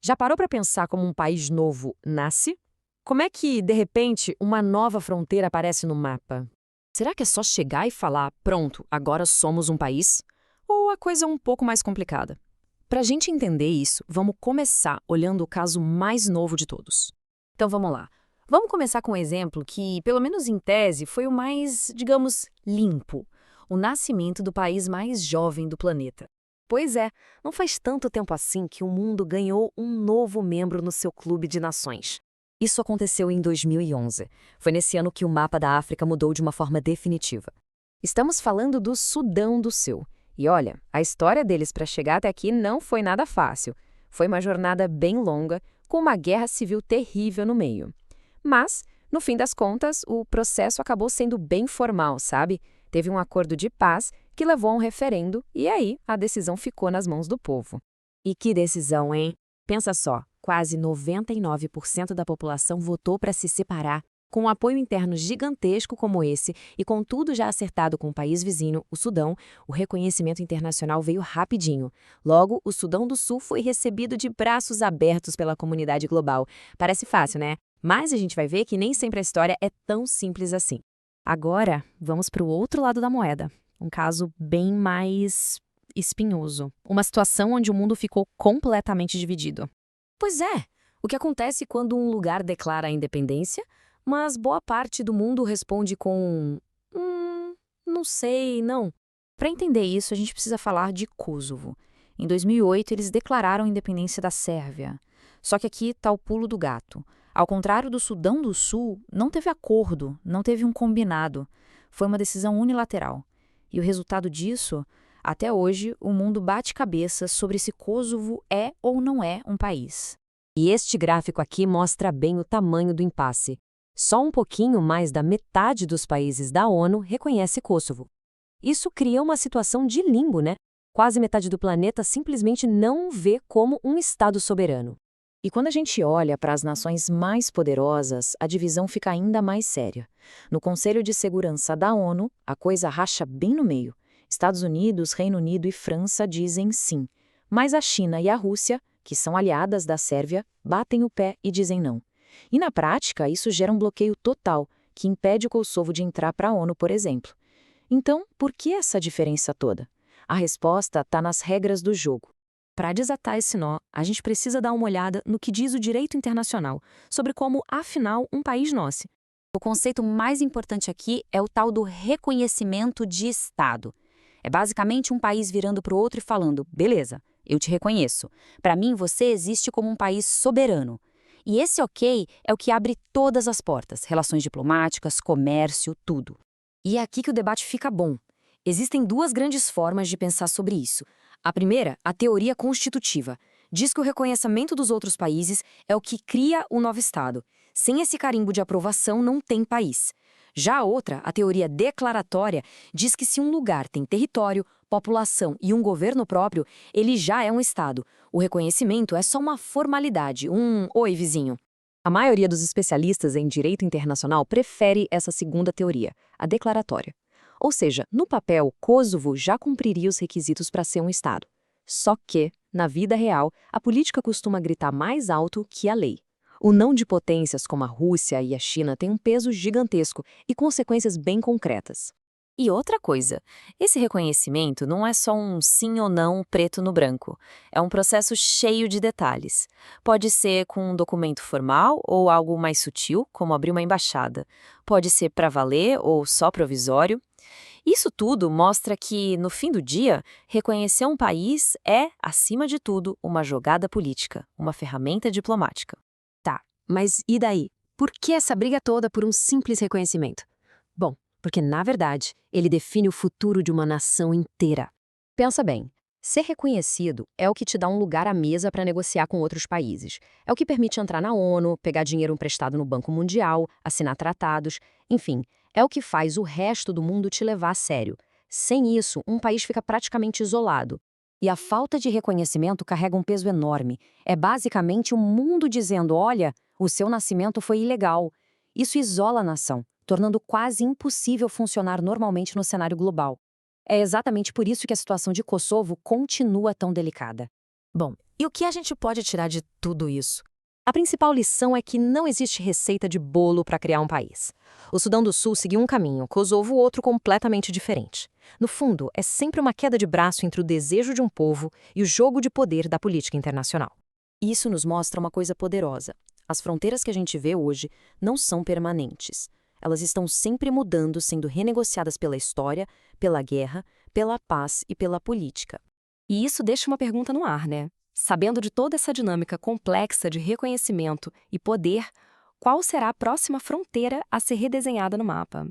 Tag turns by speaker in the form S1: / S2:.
S1: Já parou para pensar como um país novo nasce? Como é que, de repente, uma nova fronteira aparece no mapa? Será que é só chegar e falar, pronto, agora somos um país? Ou a coisa é um pouco mais complicada? Para a gente entender isso, vamos começar olhando o caso mais novo de todos. Então vamos lá. Vamos começar com um exemplo que, pelo menos em tese, foi o mais, digamos, limpo. O nascimento do país mais jovem do planeta. Pois é, não faz tanto tempo assim que o mundo ganhou um novo membro no seu clube de nações. Isso aconteceu em 2011. Foi nesse ano que o mapa da África mudou de uma forma definitiva. Estamos falando do Sudão do Sul. E olha, a história deles para chegar até aqui não foi nada fácil. Foi uma jornada bem longa, com uma guerra civil terrível no meio. Mas, no fim das contas, o processo acabou sendo bem formal, sabe? Teve um acordo de paz que levou a um referendo e aí a decisão ficou nas mãos do povo. E que decisão, hein? Pensa só, quase 99% da população votou para se separar. Com um apoio interno gigantesco como esse e com tudo já acertado com o país vizinho, o Sudão, o reconhecimento internacional veio rapidinho. Logo, o Sudão do Sul foi recebido de braços abertos pela comunidade global. Parece fácil, né? Mas a gente vai ver que nem sempre a história é tão simples assim. Agora, vamos para o outro lado da moeda. Um caso bem mais espinhoso. Uma situação onde o mundo ficou completamente dividido. Pois é, o que acontece quando um lugar declara a independência, mas boa parte do mundo responde com não sei, não. Para entender isso, a gente precisa falar de Kosovo. Em 2008, eles declararam a independência da Sérvia. Só que aqui está o pulo do gato. Ao contrário do Sudão do Sul, não teve acordo, não teve um combinado. Foi uma decisão unilateral. E o resultado disso, até hoje, o mundo bate cabeça sobre se Kosovo é ou não é um país. E este gráfico aqui mostra bem o tamanho do impasse. Só um pouquinho mais da metade dos países da ONU reconhece Kosovo. Isso cria uma situação de limbo, né? Quase metade do planeta simplesmente não o vê como um Estado soberano. E quando a gente olha para as nações mais poderosas, a divisão fica ainda mais séria. No Conselho de Segurança da ONU, a coisa racha bem no meio. Estados Unidos, Reino Unido e França dizem sim. Mas a China e a Rússia, que são aliadas da Sérvia, batem o pé e dizem não. E na prática, isso gera um bloqueio total, que impede o Kosovo de entrar para a ONU, por exemplo. Então, por que essa diferença toda? A resposta está nas regras do jogo. Para desatar esse nó, a gente precisa dar uma olhada no que diz o direito internacional sobre como, afinal, um país nasce. O conceito mais importante aqui é o tal do reconhecimento de Estado. É basicamente um país virando para o outro e falando, beleza, eu te reconheço. Para mim, você existe como um país soberano. E esse ok é o que abre todas as portas, relações diplomáticas, comércio, tudo. E é aqui que o debate fica bom. Existem duas grandes formas de pensar sobre isso. A primeira, a teoria constitutiva, diz que o reconhecimento dos outros países é o que cria o novo Estado. Sem esse carimbo de aprovação, não tem país. Já a outra, a teoria declaratória, diz que se um lugar tem território, população e um governo próprio, ele já é um Estado. O reconhecimento é só uma formalidade, um "oi, vizinho". A maioria dos especialistas em direito internacional prefere essa segunda teoria, a declaratória. Ou seja, no papel, Kosovo já cumpriria os requisitos para ser um Estado. Só que, na vida real, a política costuma gritar mais alto que a lei. O não de potências como a Rússia e a China tem um peso gigantesco e consequências bem concretas. E outra coisa, esse reconhecimento não é só um sim ou não preto no branco. É um processo cheio de detalhes. Pode ser com um documento formal ou algo mais sutil, como abrir uma embaixada. Pode ser para valer ou só provisório. Isso tudo mostra que, no fim do dia, reconhecer um país é, acima de tudo, uma jogada política, uma ferramenta diplomática. Tá, mas e daí? Por que essa briga toda por um simples reconhecimento? Bom, porque, na verdade, ele define o futuro de uma nação inteira. Pensa bem, ser reconhecido é o que te dá um lugar à mesa para negociar com outros países. É o que permite entrar na ONU, pegar dinheiro emprestado no Banco Mundial, assinar tratados, enfim, é o que faz o resto do mundo te levar a sério. Sem isso, um país fica praticamente isolado. E a falta de reconhecimento carrega um peso enorme. É basicamente o mundo dizendo, olha, o seu nascimento foi ilegal. Isso isola a nação, tornando quase impossível funcionar normalmente no cenário global. É exatamente por isso que a situação de Kosovo continua tão delicada. Bom, E o que a gente pode tirar de tudo isso?
S2: A principal lição é que não existe receita de bolo para criar um país. O Sudão do Sul seguiu um caminho, Kosovo outro completamente diferente. No fundo, é sempre uma queda de braço entre o desejo de um povo e o jogo de poder da política internacional.
S1: Isso nos mostra uma coisa poderosa. As fronteiras que a gente vê hoje não são permanentes. Elas estão sempre mudando, sendo renegociadas pela história, pela guerra, pela paz e pela política.
S2: E isso deixa uma pergunta no ar, né? Sabendo de toda essa dinâmica complexa de reconhecimento e poder, qual será a próxima fronteira a ser redesenhada no mapa?